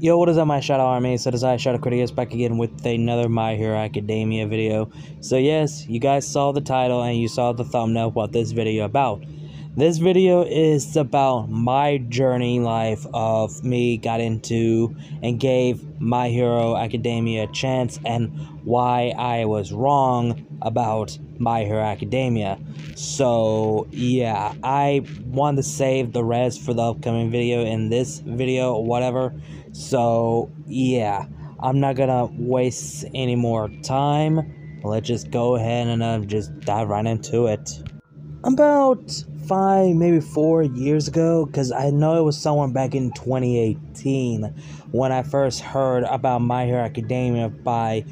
Yo, what is up, my Shadow Army? So this is Shadow Critias back again with another My Hero Academia video. So yes, you guys saw the title and you saw the thumbnail what this video about. This video is about my journey life of me got into and gave My Hero Academia a chance and why I was wrong about My Hero Academia. So yeah, I want to save the rest for the upcoming video in this video or whatever. So yeah, I'm not gonna waste any more time. Let's just go ahead and just dive right into it. About 5, maybe 4 years ago, because I know it was somewhere back in 2018 when I first heard about My Hero Academia by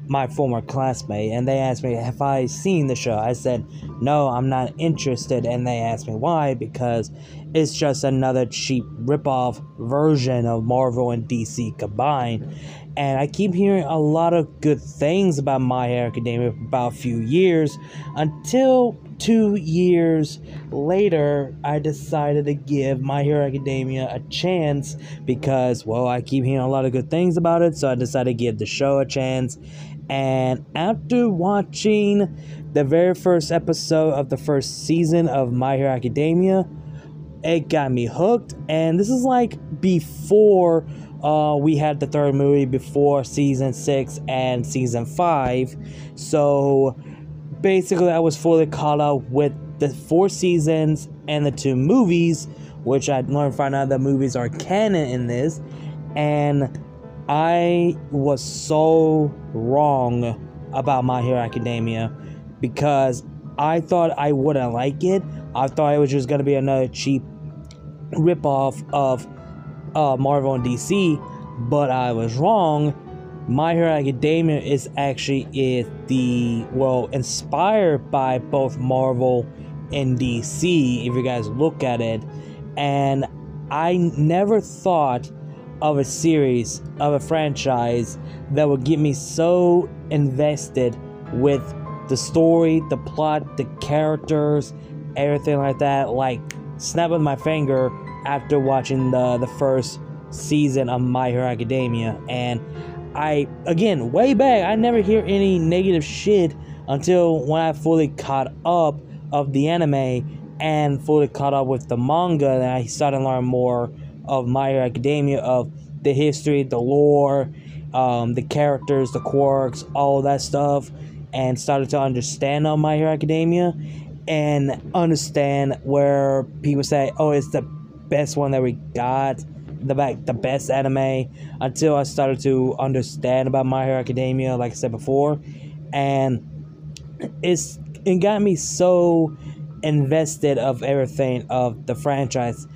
my former classmate, and they asked me, have I seen the show? I said, no, I'm not interested, and they asked me why, because it's just another cheap ripoff version of Marvel and DC combined. And I keep hearing a lot of good things about My Hero Academia for about a few years, until 2 years later, I decided to give My Hero Academia a chance because, well, I keep hearing a lot of good things about it, so I decided to give the show a chance. And after watching the very first episode of the first season of My Hero Academia, it got me hooked. And this is like before we had the third movie, before season 6 and season 5. So basically I was fully caught up with the 4 seasons and the 2 movies, which I learned find out that movies are canon in this. And I was so wrong about My Hero Academia because I thought I wouldn't like it. I thought it was just going to be another cheap ripoff of Marvel and DC, but I was wrong. My Hero Academia is actually inspired by both Marvel and DC, if you guys look at it. And I never thought of a series, of a franchise that would get me so invested with the story, the plot, the characters, everything like that, like snapping my finger after watching the first season of My Hero Academia. And I, again, way back, I never hear any negative shit until when I fully caught up of the anime and fully caught up with the manga, and I started to learn more of My Hero Academia, of the history, the lore, the characters, the quirks, all that stuff, and started to understand on My Hero Academia and understand where people say, oh, it's the best one that we got, the best anime, until I started to understand about My Hero Academia, like I said before. And it got me so invested of everything of the franchise.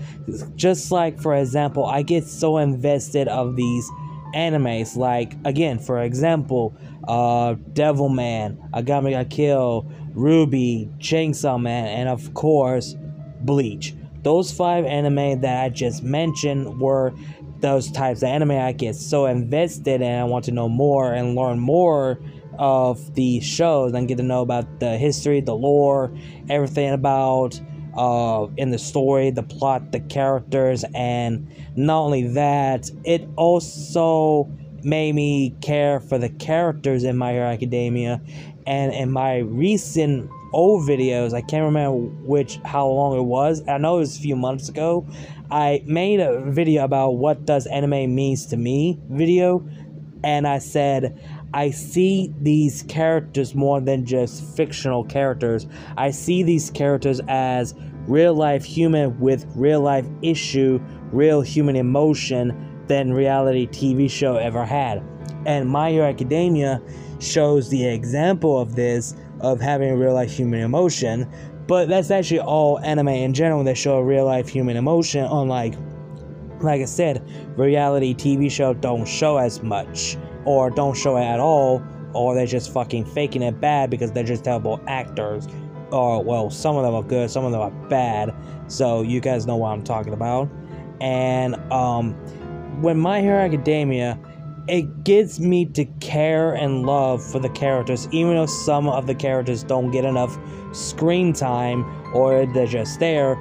Just like, for example, I get so invested of these animes, like, again, for example, Devilman, Agami Ga Kill, RWBY, Chainsaw Man, and of course Bleach. Those 5 anime that I just mentioned were those types of anime I get so invested in. I want to know more and learn more of the shows and get to know about the history, the lore, everything about in the story, the plot, the characters. And not only that, it also made me care for the characters in My Hero Academia. And in my recent old videos, I can't remember how long it was, I know it was a few months ago, I made a video about what does anime means to me video, and I said I see these characters more than just fictional characters. I see these characters as real life human with real life issue, real human emotion than reality TV show ever had. And My Hero Academia shows the example of this, of having real life human emotion. But that's actually all anime in general that show real life human emotion, unlike, like I said, reality TV show don't show as much, or don't show it at all, or they're just fucking faking it bad because they're just terrible actors. Or, well, some of them are good, some of them are bad, so you guys know what I'm talking about. And when My Hero Academia, it gets me to care and love for the characters, even though some of the characters don't get enough screen time or they're just there.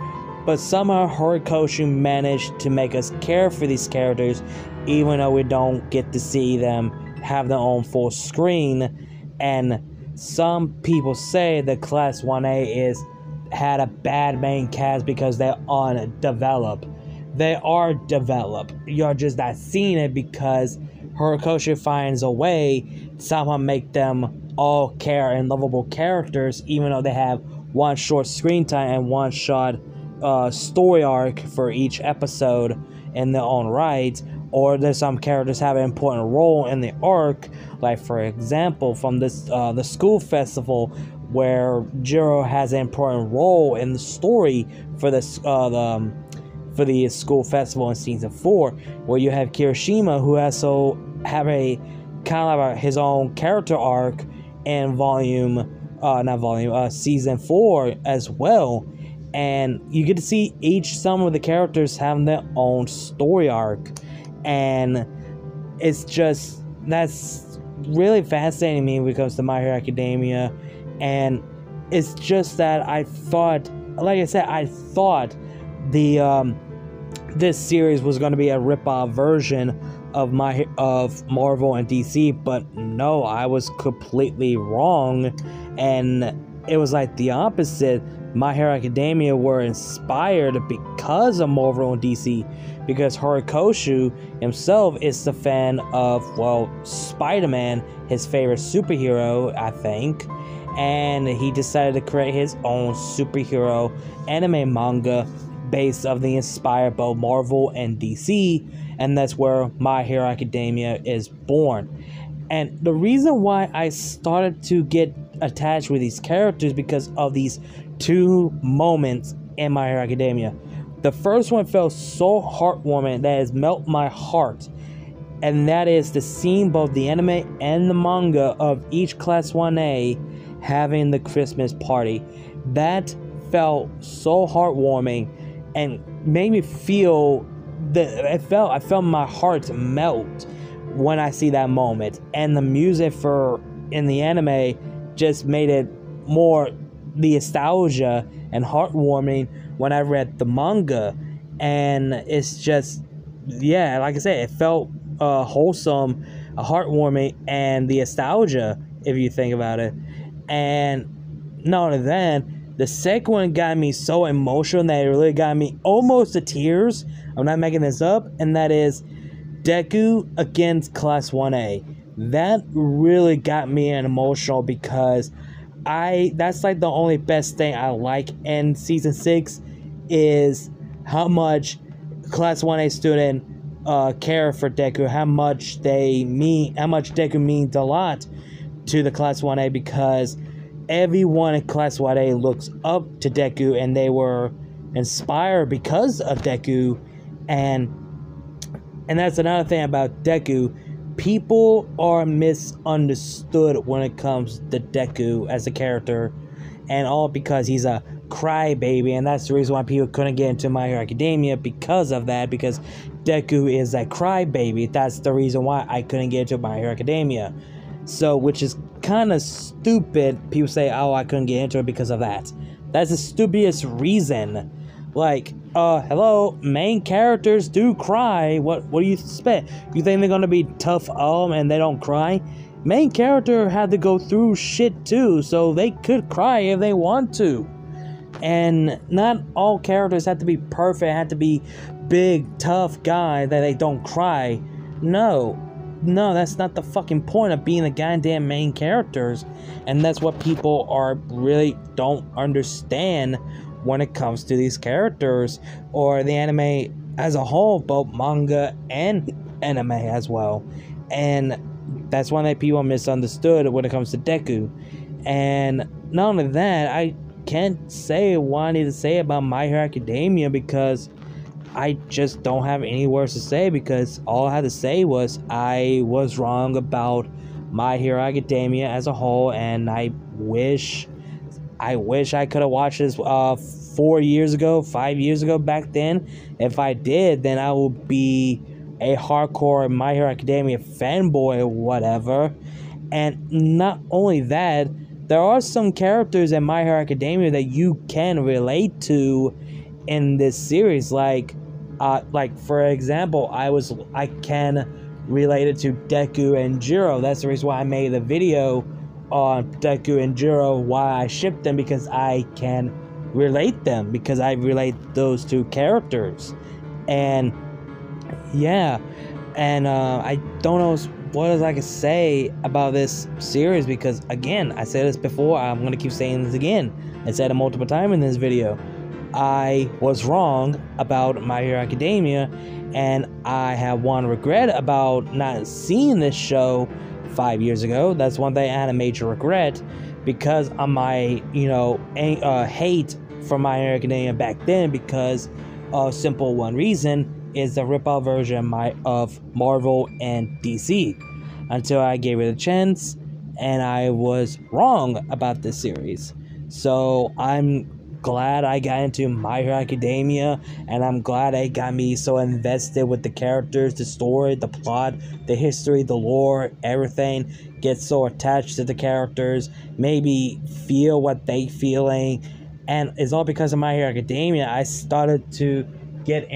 But somehow Horikoshi managed to make us care for these characters even though we don't get to see them have their own full screen. And some people say that Class 1A had a bad main cast because they're undeveloped. They are developed. You're just not seeing it because Horikoshi finds a way to somehow make them all care and lovable characters, even though they have one short screen time and one short story arc for each episode in their own right. Or there's some characters have an important role in the arc, like for example from this the school festival, where Jiro has an important role in the story for this for the school festival in season 4, where you have Kirishima, who also have a kind of his own character arc in season 4 as well. And you get to see some of the characters having their own story arc. And it's just, that's really fascinating to me when it comes to My Hero Academia. And it's just that I thought, like I said, I thought this series was going to be a rip-off version of Marvel and DC, but no, I was completely wrong. And it was like the opposite. My Hero Academia were inspired because of Marvel and DC, because Horikoshi himself is the fan of, well, Spider-Man, his favorite superhero, I think, and he decided to create his own superhero anime manga based of the inspired both Marvel and DC, and that's where My Hero Academia is born. And the reason why I started to get attached with these characters because of these two moments in My Hero Academia. The first one felt so heartwarming that has melted my heart, and that is to see both the anime and the manga of each Class 1A having the Christmas party. That felt so heartwarming and made me feel that I felt my heart melt when I see that moment. And the music in the anime just made it more the nostalgia and heartwarming when I read the manga. And it's just, yeah, like I said, it felt wholesome, heartwarming, and the nostalgia, if you think about it. And not only that, the second one got me so emotional that it really got me almost to tears. I'm not making this up. And that is Deku against Class 1A. That really got me emotional because that's like the only best thing I like in season 6 is how much Class 1A student care for Deku, how much Deku means a lot to the Class 1A, because everyone in Class 1A looks up to Deku and they were inspired because of Deku. And that's another thing about Deku. People are misunderstood when it comes to Deku as a character, and all because he's a crybaby, and that's the reason why people couldn't get into My Hero Academia because of that, because Deku is a crybaby. That's the reason why I couldn't get into My Hero Academia. So, which is kind of stupid. People say, oh, I couldn't get into it because of that. That's the stupidest reason. Like, hello, main characters do cry. What do you expect? You think they're gonna be tough and they don't cry? Main character had to go through shit too, so they could cry if they want to. And not all characters have to be perfect, have to be big, tough guy that they don't cry. No, that's not the fucking point of being the goddamn main characters. And that's what people really don't understand when it comes to these characters, or the anime as a whole, both manga and anime as well. And that's one that people misunderstood when it comes to Deku. And not only that, I can't say what I need to say about My Hero Academia because I just don't have any words to say, because all I had to say was I was wrong about My Hero Academia as a whole, and I wish I could have watched this 4 years ago, 5 years ago back then. If I did, then I would be a hardcore My Hero Academia fanboy or whatever. And not only that, there are some characters in My Hero Academia that you can relate to in this series. Like, like for example, I can relate it to Deku and Jiro. That's the reason why I made a video on Deku and Jiro, why I ship them, because I can relate them, because I relate those two characters. And yeah, and I don't know what else I can say about this series, because again, I said this before, I'm gonna keep saying this again. I said it multiple times in this video. I was wrong about My Hero Academia, and I have one regret about not seeing this show 5 years ago. That's one thing I had a major regret, because of my, hate for My Hero Academia back then, because of simple one reason is the ripoff version of Marvel and DC, until I gave it a chance, and I was wrong about this series. So I'm glad I got into My Hero Academia, and I'm glad it got me so invested with the characters, the story, the plot, the history, the lore, everything. Get so attached to the characters, maybe feel what they feeling, and it's all because of My Hero Academia. I started to get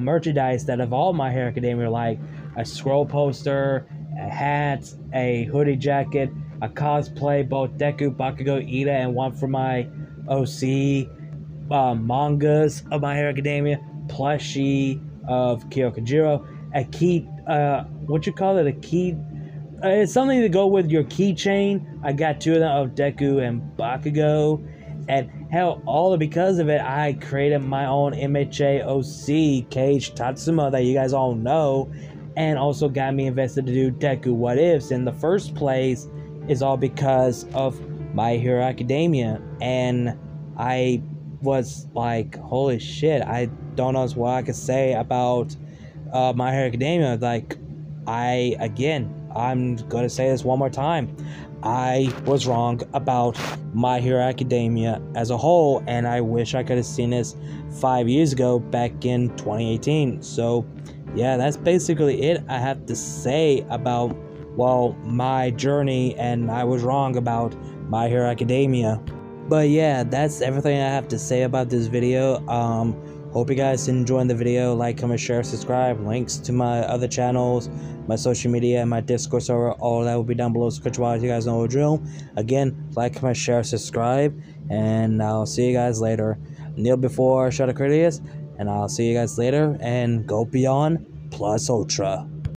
merchandise that involved My Hero Academia, like a scroll poster, a hat, a hoodie jacket, a cosplay, both Deku, Bakugo, Ida, and one for my OC, mangas of My Hero Academia, plushie of Kyokujiro, a key, what you call it, a key, it's something to go with your keychain. I got 2 of them of Deku and Bakugo, and hell, all because of it, I created my own MHA OC, Cage Tatsuma, that you guys all know, and also got me invested to do Deku What Ifs in the first place. Is all because of My Hero Academia. And I was like, holy shit, I don't know what I could say about My Hero Academia. Like, I'm gonna say this one more time. I was wrong about My Hero Academia as a whole, and I wish I could have seen this 5 years ago, back in 2018. So yeah, that's basically it I have to say about, well, my journey, and I was wrong about My Hero Academia. But yeah, that's everything I have to say about this video. Hope you guys enjoyed the video. Like, comment, share, subscribe. Links to my other channels, my social media, and my Discord server, all that will be down below the description box. You guys know the drill. Again, like, comment, share, subscribe, and I'll see you guys later. Kneel before Shadow Critias, and I'll see you guys later, and go beyond plus ultra.